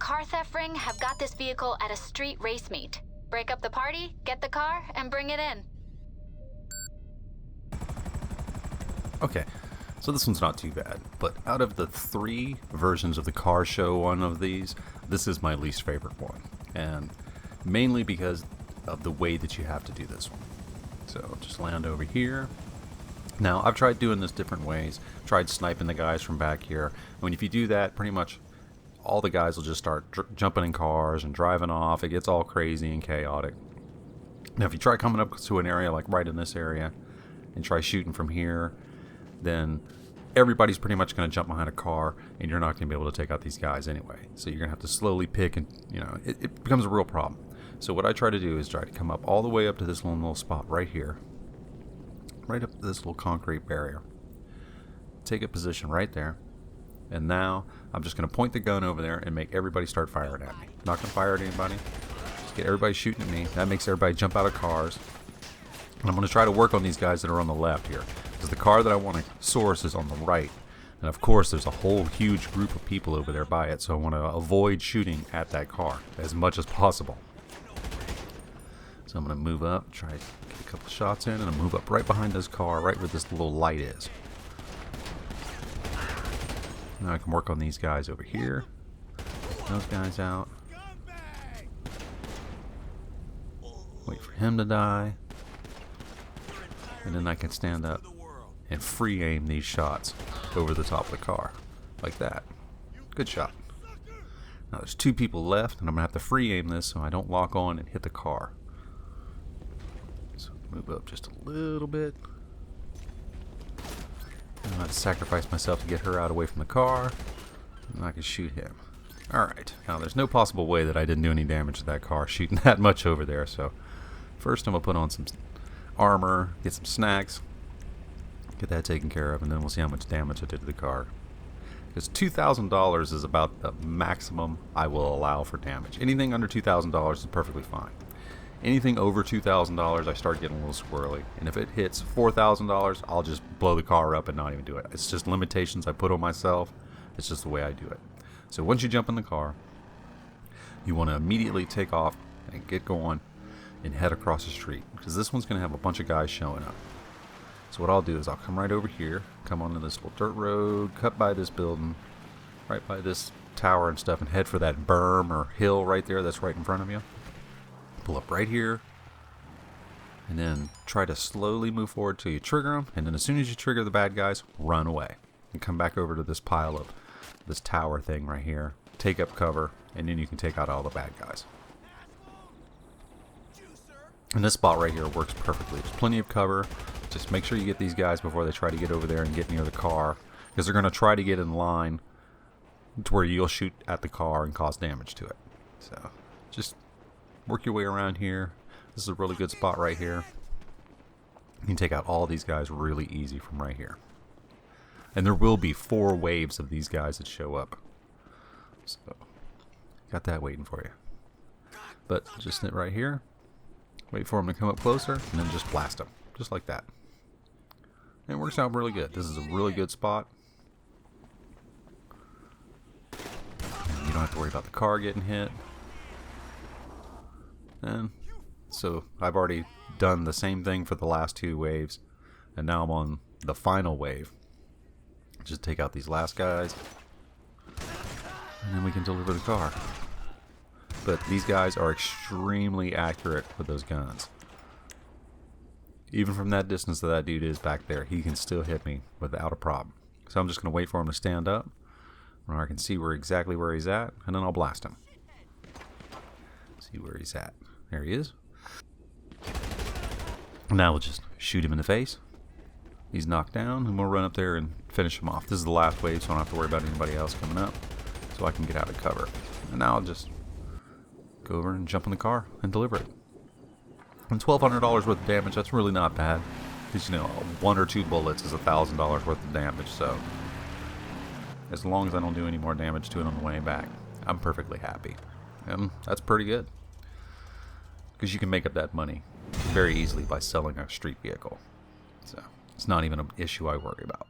car theft ring have got this vehicle at a street race meet. Break up the party, get the car, and bring it in. Okay, so this one's not too bad, but out of the 3 versions of the car show one of these, this is my least favorite one, and mainly because of the way that you have to do this one. So just land over here. Now, I've tried doing this different ways, tried sniping the guys from back here. I mean, if you do that, pretty much all the guys will just start jumping in cars and driving off. It gets all crazy and chaotic. Now, if you try coming up to an area like right in this area and try shooting from here, then everybody's pretty much going to jump behind a car, and you're not going to be able to take out these guys anyway. So you're going to have to slowly pick, and it becomes a real problem. So what I try to do is try to come up all the way up to this little spot right here, right up to this little concrete barrier. Take a position right there, and now I'm just going to point the gun over there and make everybody start firing at me. Not going to fire at anybody. Just get everybody shooting at me. That makes everybody jump out of cars. And I'm going to try to work on these guys that are on the left here, because the car that I want to source is on the right. And of course there's a whole huge group of people over there by it, so I want to avoid shooting at that car as much as possible. So I'm going to move up, try to get a couple shots in, and I'll move up right behind this car, right where this little light is. Now I can work on these guys over here. Those guys out. Wait for him to die. And then I can stand up and free aim these shots over the top of the car. Like that. Good shot. Now there's 2 people left, and I'm going to have to free aim this so I don't lock on and hit the car. So move up just a little bit. I'm going to sacrifice myself to get her out away from the car, and I can shoot him. Alright, now there's no possible way that I didn't do any damage to that car shooting that much over there, so first I'm going to put on some armor, get some snacks, get that taken care of, and then we'll see how much damage I did to the car. Because $2,000 is about the maximum I will allow for damage. Anything under $2,000 is perfectly fine. Anything over $2,000, I start getting a little squirrely. And if it hits $4,000, I'll just blow the car up and not even do it. It's just limitations I put on myself. It's just the way I do it. So once you jump in the car, you want to immediately take off and get going and head across the street, because this one's going to have a bunch of guys showing up. So what I'll do is I'll come right over here, come onto this little dirt road, cut by this building, right by this tower and stuff, and head for that berm or hill right there that's right in front of you. Pull up right here, and then try to slowly move forward till you trigger them, and then as soon as you trigger the bad guys, run away. And come back over to this pile of this tower thing right here, take up cover, and then you can take out all the bad guys. And this spot right here works perfectly. There's plenty of cover. Just make sure you get these guys before they try to get over there and get near the car, because they're going to try to get in line to where you'll shoot at the car and cause damage to it. So just work your way around here. This is a really good spot right here. You can take out all these guys really easy from right here. And there will be 4 waves of these guys that show up. So got that waiting for you. But just sit right here. Wait for them to come up closer, and then just blast them. Just like that. And it works out really good. This is a really good spot. And you don't have to worry about the car getting hit. And so I've already done the same thing for the last 2 waves. And now I'm on the final wave. Just take out these last guys. And then we can deliver the car. But these guys are extremely accurate with those guns. Even from that distance that dude is back there, he can still hit me without a problem. So I'm just going to wait for him to stand up, where I can see exactly where he's at, and then I'll blast him. See where he's at. There he is. Now we'll just shoot him in the face. He's knocked down, and we'll run up there and finish him off. This is the last wave, so I don't have to worry about anybody else coming up, so I can get out of cover. And now I'll just go over and jump in the car and deliver it. And $1,200 worth of damage, that's really not bad. Because, 1 or 2 bullets is $1,000 worth of damage, so as long as I don't do any more damage to it on the way back, I'm perfectly happy. And that's pretty good. Because you can make up that money very easily by selling a street vehicle. So it's not even an issue I worry about.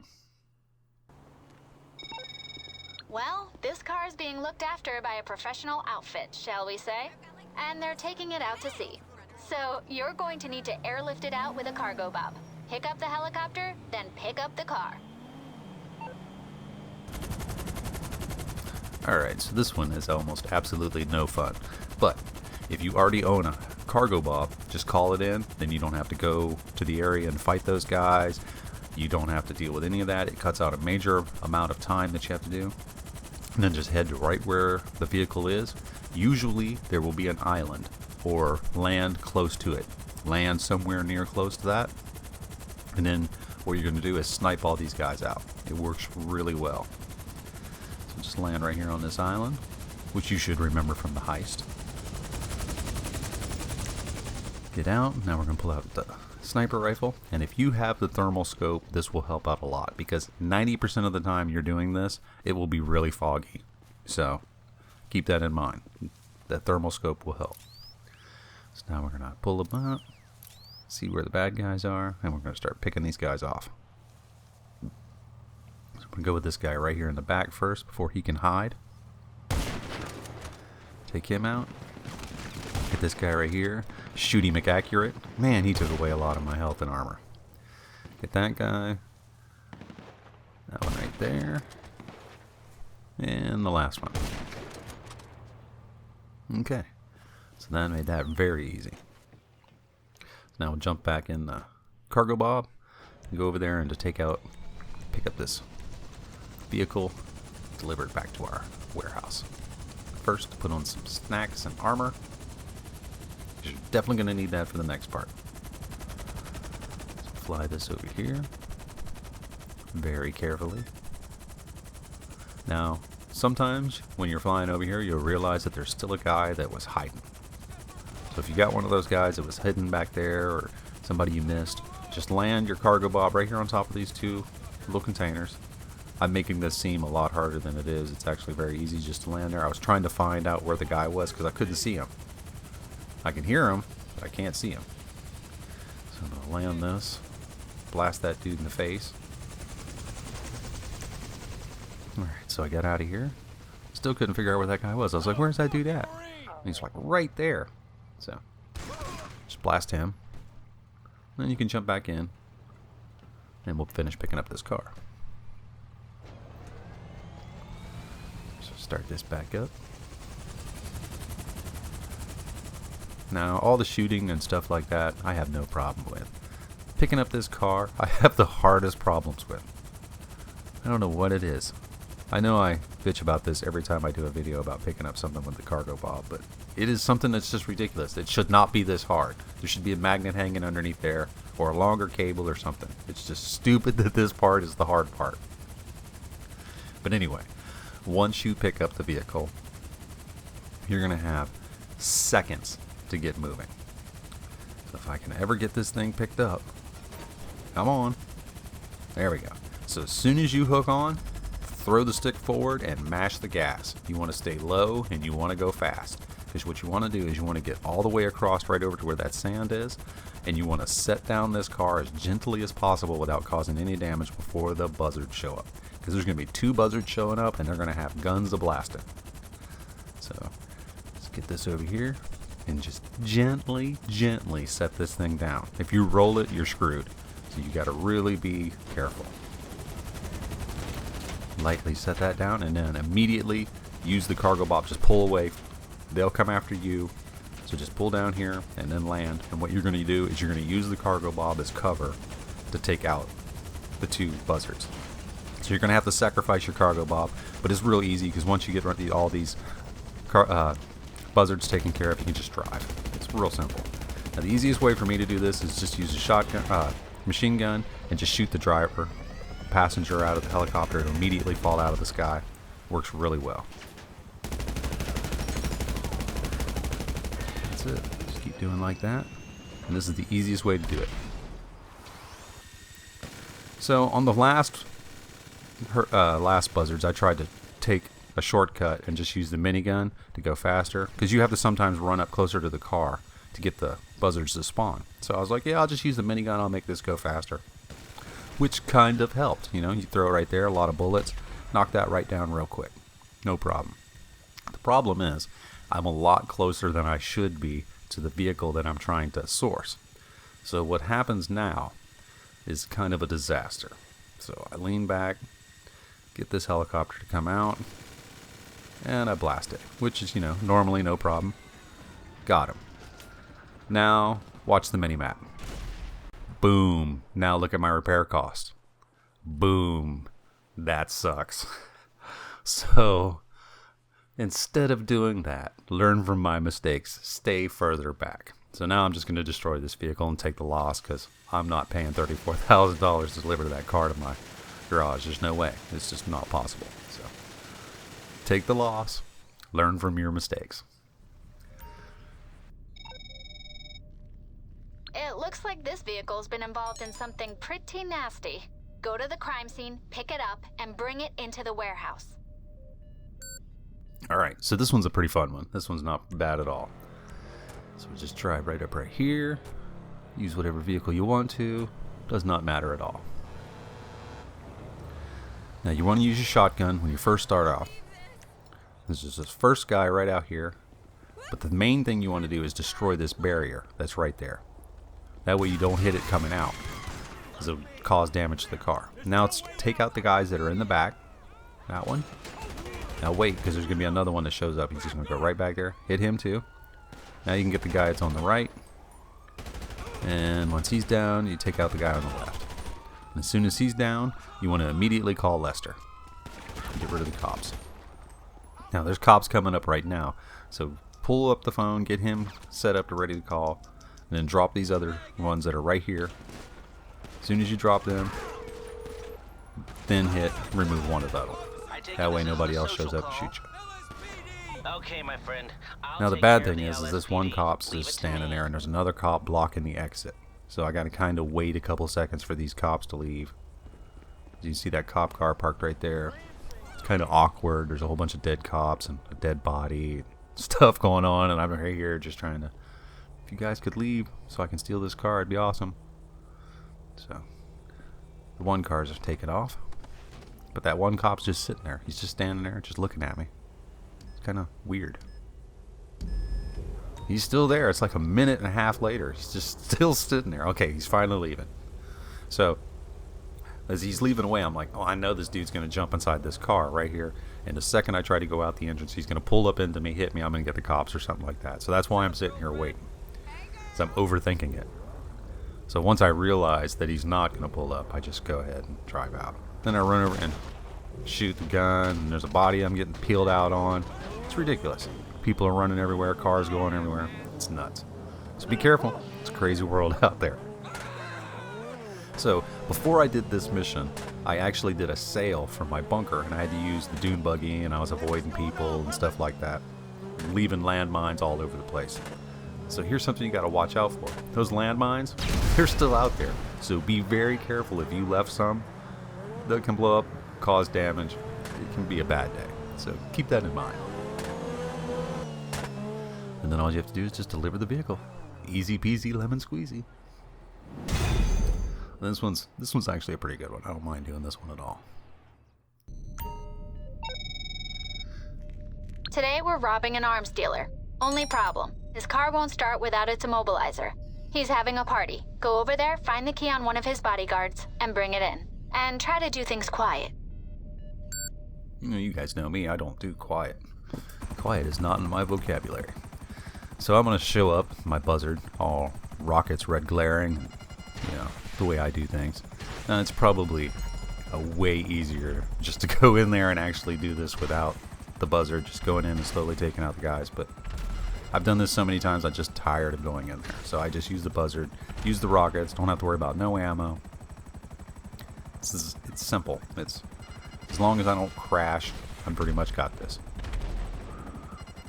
Well, this car is being looked after by a professional outfit, shall we say? And they're taking it out to sea. So you're going to need to airlift it out with a cargo bob. Pick up the helicopter, then pick up the car. Alright, so this one is almost absolutely no fun. But if you already own a cargo bob, just call it in. Then you don't have to go to the area and fight those guys. You don't have to deal with any of that. It cuts out a major amount of time that you have to do. And then just head to right where the vehicle is. Usually there will be an island or land close to it. Land somewhere near close to that. And then what you're going to do is snipe all these guys out. It works really well. So just land right here on this island, which you should remember from the heist. Get out. Now we're going to pull out the sniper rifle. And if you have the thermal scope, this will help out a lot, because 90% of the time you're doing this, it will be really foggy. So keep that in mind. That thermal scope will help. So now we're going to pull them up, see where the bad guys are, and we're going to start picking these guys off. So I'm going to go with this guy right here in the back first before he can hide. Take him out. Get this guy right here. Shoot him accurate. Man, he took away a lot of my health and armor. Get that guy. That one right there. And the last one. Okay. So that made that very easy. So now we'll jump back in the cargo bob and go over there and to pick up this vehicle, deliver it back to our warehouse. First, put on some snacks and armor. You're definitely going to need that for the next part. So fly this over here very carefully. Now, sometimes when you're flying over here, you'll realize that there's still a guy that was hiding. So if you got one of those guys that was hidden back there, or somebody you missed, just land your cargo bob right here on top of these two little containers. I'm making this seem a lot harder than it is. It's actually very easy just to land there. I was trying to find out where the guy was because I couldn't see him. I can hear him, but I can't see him. So I'm going to land this, blast that dude in the face. Alright, so I got out of here. Still couldn't figure out where that guy was. I was like, where's that dude at? And he's like, right there. So, just blast him. Then you can jump back in. And we'll finish picking up this car. So start this back up. Now, all the shooting and stuff like that, I have no problem with. Picking up this car, I have the hardest problems with. I don't know what it is. I know I bitch about this every time I do a video about picking up something with the cargo bob, but it is something that's just ridiculous. It should not be this hard. There should be a magnet hanging underneath there, or a longer cable or something. It's just stupid that this part is the hard part. But anyway, once you pick up the vehicle, you're going to have seconds to get moving. So if I can ever get this thing picked up, come on. There we go. So as soon as you hook on, throw the stick forward and mash the gas. You want to stay low and you want to go fast. Because what you want to do is you want to get all the way across right over to where that sand is, and you want to set down this car as gently as possible without causing any damage before the buzzards show up. Because there's going to be 2 buzzards showing up and they're going to have guns to blast it. So let's get this over here and just gently set this thing down. If you roll it, you're screwed. So you got to really be careful. Lightly set that down and then immediately use the cargo bob. Just pull away. They'll come after you. So just pull down here and then land. And what you're going to do is you're going to use the cargo bob as cover to take out the 2 buzzards. So you're going to have to sacrifice your cargo bob, but it's real easy because once you get all these buzzards taken care of, you can just drive. It's real simple. Now the easiest way for me to do this is just use a shotgun, machine gun, and just shoot the driver, passenger out of the helicopter. It'll immediately fall out of the sky. Works really well. That's it. Just keep doing like that. And this is the easiest way to do it. So on the last buzzards, I tried to take a shortcut and just use the minigun to go faster, because you have to sometimes run up closer to the car to get the buzzards to spawn. So I was like, yeah, I'll just use the minigun, I'll make this go faster. Which kind of helped. You know, you throw it right there, a lot of bullets, knock that right down real quick. No problem. The problem is, I'm a lot closer than I should be to the vehicle that I'm trying to source. So what happens now is kind of a disaster. So I lean back, get this helicopter to come out, and I blast it, which is, normally no problem. Got him. Now, watch the mini-map. Boom. Now look at my repair cost. Boom. That sucks. So, instead of doing that, learn from my mistakes, stay further back. So now I'm just going to destroy this vehicle and take the loss because I'm not paying $34,000 to deliver that car to my garage. There's no way. It's just not possible. So, take the loss, learn from your mistakes. It looks like this vehicle's been involved in something pretty nasty. Go to the crime scene, pick it up, and bring it into the warehouse. Alright, so this one's a pretty fun one. This one's not bad at all. So we just drive right up right here. Use whatever vehicle you want to. Does not matter at all. Now you want to use your shotgun when you first start off. This is this first guy right out here. But the main thing you want to do is destroy this barrier that's right there. That way you don't hit it coming out, because it'll cause damage to the car. Now let's take out the guys that are in the back. That one. Now wait, because there's going to be another one that shows up. He's just going to go right back there. Hit him too. Now you can get the guy that's on the right. And once he's down, you take out the guy on the left. And as soon as he's down, you want to immediately call Lester. Get rid of the cops. Now there's cops coming up right now. So pull up the phone, get him set up to ready to call. And then drop these other ones that are right here. As soon as you drop them, then hit remove one of them. That way nobody else shows up to shoot you. Okay, my friend. Now the bad thing is this one cop's just standing there and there's another cop blocking the exit. So I gotta kind of wait a couple seconds for these cops to leave. You see that cop car parked right there. It's kind of awkward. There's a whole bunch of dead cops and a dead body, stuff going on, and I'm right here just trying to. If you guys could leave so I can steal this car, it'd be awesome. So the one car's just taken off, but that one cop's just sitting there. He's just standing there, just looking at me. It's kind of weird. He's still there. It's like a minute and a half later. He's just still sitting there. Okay, he's finally leaving. So as he's leaving away, I'm like, oh, I know this dude's going to jump inside this car right here. And the second I try to go out the entrance, he's going to pull up into me, hit me. I'm going to get the cops or something like that. So that's why I'm sitting here waiting. So I'm overthinking it. So once I realize that he's not going to pull up, I just go ahead and drive out. Then I run over and shoot the gun. And there's a body I'm getting peeled out on. It's ridiculous. People are running everywhere. Cars going everywhere. It's nuts. So be careful. It's a crazy world out there. So before I did this mission, I actually did a sail from my bunker, and I had to use the dune buggy, and I was avoiding people and stuff like that, leaving landmines all over the place. So here's something you got to watch out for. Those landmines, they're still out there. So be very careful. If you left some, that can blow up, cause damage. It can be a bad day. So keep that in mind. And then all you have to do is just deliver the vehicle. Easy peasy lemon squeezy. This one's actually a pretty good one. I don't mind doing this one at all. Today we're robbing an arms dealer. Only problem, his car won't start without its immobilizer. He's having a party. Go over there, find the key on one of his bodyguards, and bring it in. And try to do things quiet. You guys know me, I don't do quiet. Quiet is not in my vocabulary. So I'm going to show up, my buzzard, all rockets red glaring, the way I do things. And it's probably a way easier just to go in there and actually do this without the buzzard, just going in and slowly taking out the guys. But I've done this so many times, I'm just tired of going in there. So I just use the buzzard, use the rockets, don't have to worry about no ammo. It's simple. It's as long as I don't crash, I'm pretty much got this.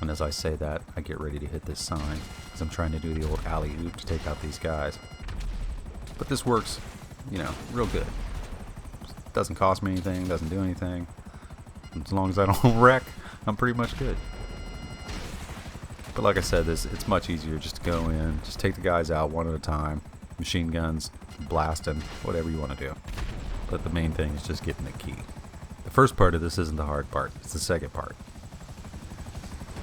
And as I say that, I get ready to hit this sign, because I'm trying to do the old alley-oop to take out these guys. But this works, real good. Doesn't cost me anything, doesn't do anything. As long as I don't wreck, I'm pretty much good. But like I said, it's much easier just to go in, just take the guys out one at a time. Machine guns, blasting, whatever you want to do. But the main thing is just getting the key. The first part of this isn't the hard part. It's the second part.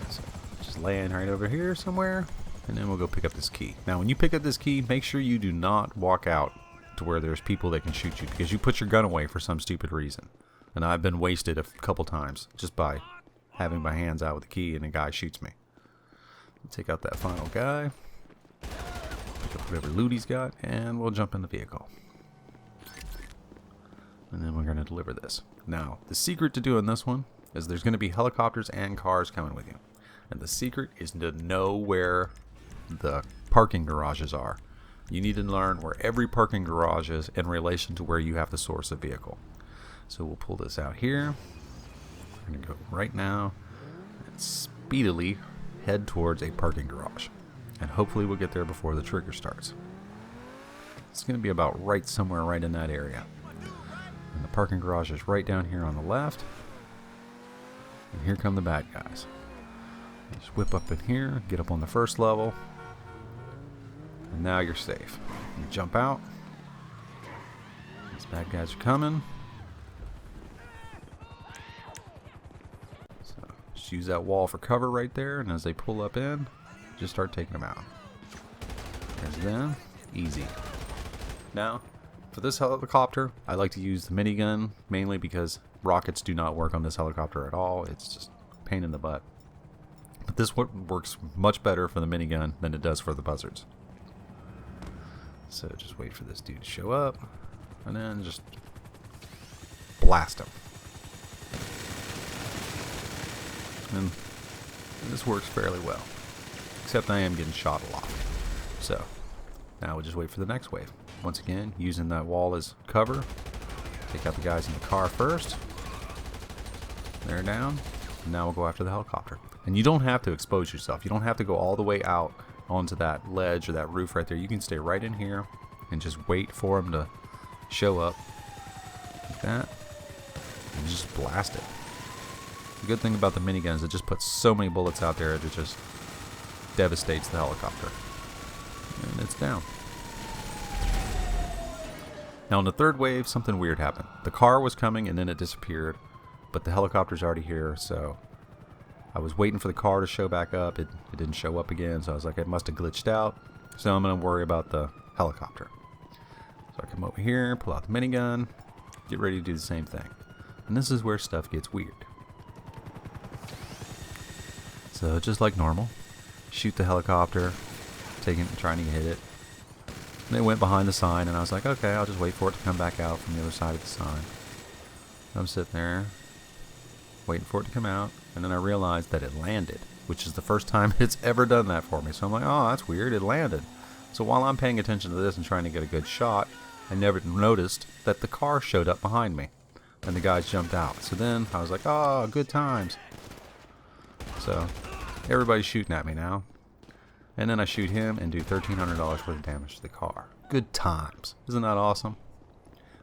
So just land right over here somewhere, and then we'll go pick up this key. Now, when you pick up this key, make sure you do not walk out to where there's people that can shoot you, because you put your gun away for some stupid reason. And I've been wasted a couple times just by having my hands out with the key and a guy shoots me. Take out that final guy. Pick up whatever loot he's got, and we'll jump in the vehicle. And then we're going to deliver this. Now, the secret to doing this one is there's going to be helicopters and cars coming with you. And the secret is to know where the parking garages are. You need to learn where every parking garage is in relation to where you have to source a vehicle. So we'll pull this out here. We're going to go right now and speedily head towards a parking garage. And hopefully we'll get there before the trigger starts. It's going to be about right somewhere right in that area. And the parking garage is right down here on the left. And here come the bad guys. Just whip up in here, get up on the first level. And now you're safe. You jump out. These bad guys are coming. So just use that wall for cover right there, and as they pull up in, just start taking them out. There's them. Easy. Now, for this helicopter, I like to use the minigun, mainly because rockets do not work on this helicopter at all. It's just a pain in the butt. But this works much better for the minigun than it does for the buzzards. So just wait for this dude to show up, and then just blast him. And this works fairly well, except I am getting shot a lot. So now we'll just wait for the next wave. Once again, using that wall as cover. Take out the guys in the car first. They're down. And now we'll go after the helicopter. And you don't have to expose yourself. You don't have to go all the way out onto that ledge or that roof right there. You can stay right in here and just wait for them to show up like that, and just blast it. The good thing about the minigun is it just puts so many bullets out there that it just devastates the helicopter. And it's down. Now in the third wave, something weird happened. The car was coming and then it disappeared, but the helicopter's already here, so I was waiting for the car to show back up. It didn't show up again, so I was like, it must have glitched out. So I'm going to worry about the helicopter. So I come over here, pull out the minigun, get ready to do the same thing. And this is where stuff gets weird. So just like normal, shoot the helicopter, trying to hit it. And it went behind the sign, and I was like, okay, I'll just wait for it to come back out from the other side of the sign. I'm sitting there, waiting for it to come out. And then I realized that it landed, which is the first time it's ever done that for me. So I'm like, oh, that's weird, it landed. So while I'm paying attention to this and trying to get a good shot, I never noticed that the car showed up behind me. And the guys jumped out. So then I was like, oh, good times. So everybody's shooting at me now. And then I shoot him and do $1,300 worth of damage to the car. Good times. Isn't that awesome?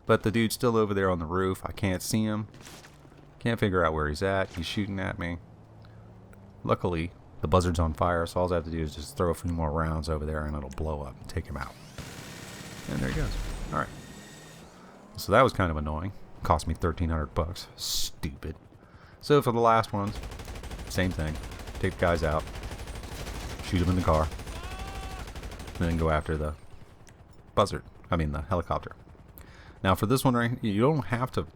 But the dude's still over there on the roof. I can't see him. Can't figure out where he's at. He's shooting at me. Luckily, the buzzard's on fire, so all I have to do is just throw a few more rounds over there and it'll blow up and take him out. And there he goes. Alright. So that was kind of annoying. Cost me $1,300. Stupid. So for the last ones, same thing. Take the guys out. Shoot them in the car. And then go after the the helicopter. Now for this one, right, you don't have to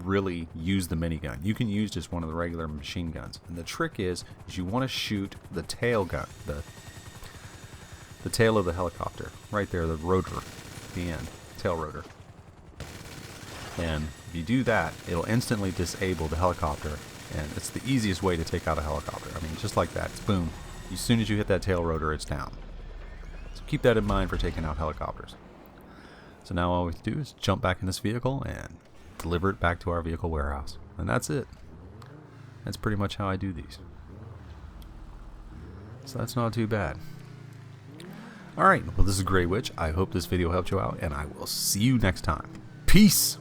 really use the minigun. You can use just one of the regular machine guns. And the trick is you want to shoot the tail gun, the tail of the helicopter, right there, the rotor, the end, tail rotor. And if you do that, it'll instantly disable the helicopter, and it's the easiest way to take out a helicopter. I mean, just like that, it's boom. As soon as you hit that tail rotor, it's down. So keep that in mind for taking out helicopters. So now all we have to do is jump back in this vehicle and deliver it back to our vehicle warehouse. And that's it. That's pretty much how I do these. So that's not too bad. Alright, well this is Grey Witch. I hope this video helped you out, and I will see you next time. Peace!